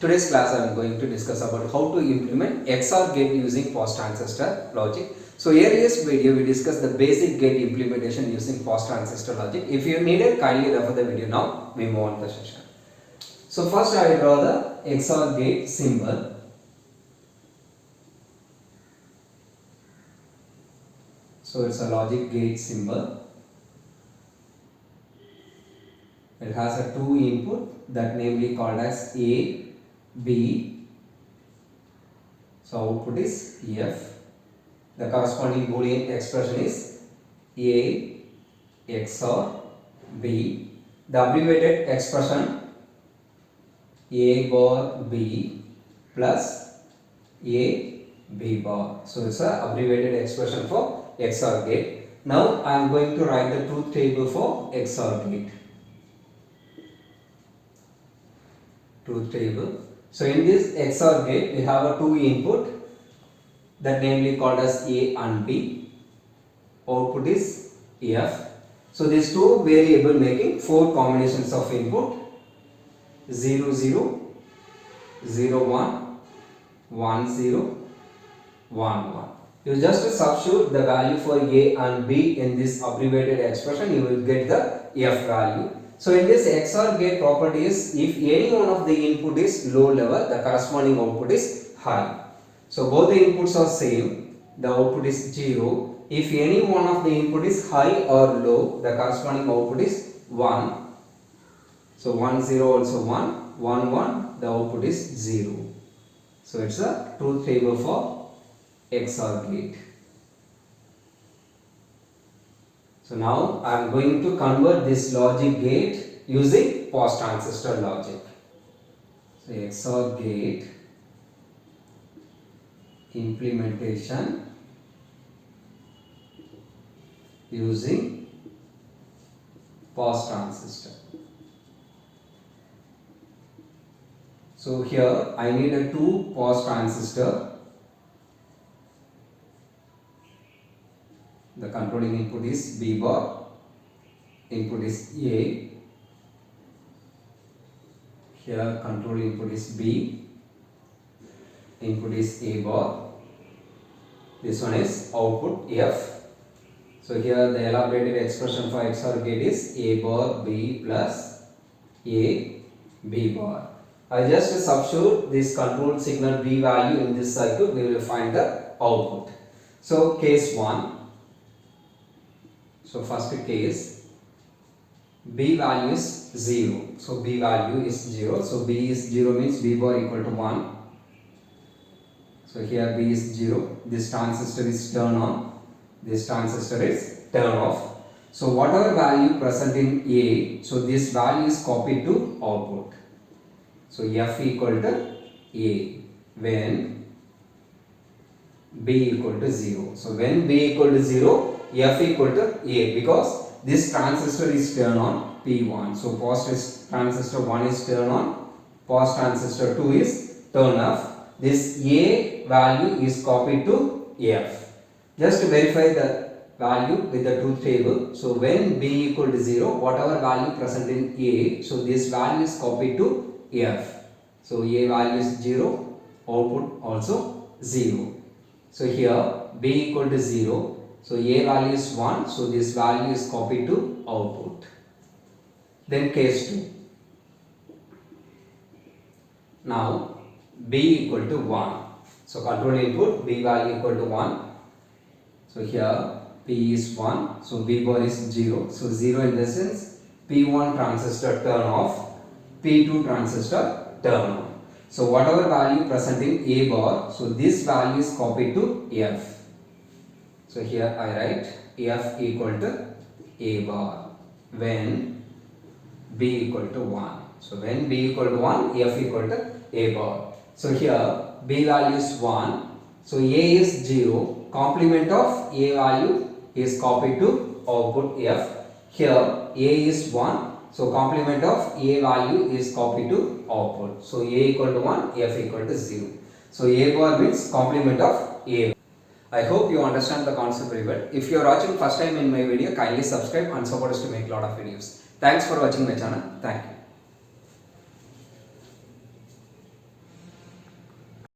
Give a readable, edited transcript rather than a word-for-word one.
Today's class I am going to discuss about how to implement XOR gate using POS transistor logic. So earliest video we discussed the basic gate implementation using POS transistor logic. If you need it, kindly refer the video now. We move on to the session. So first I will draw the XOR gate symbol. So it's a logic gate symbol. It has a two input that namely called as A, B. So output is F. The corresponding Boolean expression is A XOR B. The abbreviated expression A bar B plus A B bar. So it's an abbreviated expression for XOR gate. Now I am going to write the truth table for XOR gate. Truth table. So in this XOR gate we have a two input that namely called as A and B. Output is F. So these two variable making four combinations of input 0 0, 0 1, 1 0, 1 1. You just substitute the value for A and B in this abbreviated expression, you will get the F value. So in this XOR gate property is if any one of the input is low level, the corresponding output is high. So both the inputs are same, the output is 0. If any one of the input is high or low, the corresponding output is 1. So 1 0 also 1, 1 1, the output is 0. So it's a truth table for XOR gate. So now I am going to convert this logic gate using POS transistor logic. So XOR gate implementation using POS transistor. So here I need a two POS transistor. The controlling input is B bar, input is A. Here control input is B, input is A bar. This one is output F. So here the elaborated expression for XOR gate is A bar B plus A B bar. I just substitute this control signal B value in this circuit, we will find the output. So case 1. So first case, B value is 0. So B value is 0. So B is 0 means B bar equal to 1. So here B is 0. This transistor is turned on. This transistor is turned off. So whatever value present in A, so this value is copied to output. So F equal to A when B equal to 0. So when B equal to 0, F equal to A because this transistor is turned on P1. So POS transistor 1 is turned on, POS transistor 2 is turned off. This A value is copied to F. Just to verify the value with the truth table. So when B equal to 0, whatever value present in A, so this value is copied to F. So A value is 0, output also 0. So here B equal to 0. So A value is 1, so this value is copied to output. Then case 2. Now B equal to 1. So control input B value equal to 1. So here P is 1, so B bar is 0. So 0 in the sense P1 transistor turn off, P2 transistor turn on. So whatever value present in A bar, so this value is copied to F. So here I write F equal to A bar when B equal to 1. So when B equal to 1, F equal to A bar. So here B value is 1. So A is 0. Complement of A value is copied to output F. Here A is 1. So complement of A value is copied to output. So A equal to 1, F equal to 0. So A bar means complement of A. I hope you understand the concept very well. If you are watching first time in my video, kindly subscribe and support us to make a lot of videos. Thanks for watching my channel. Thank you.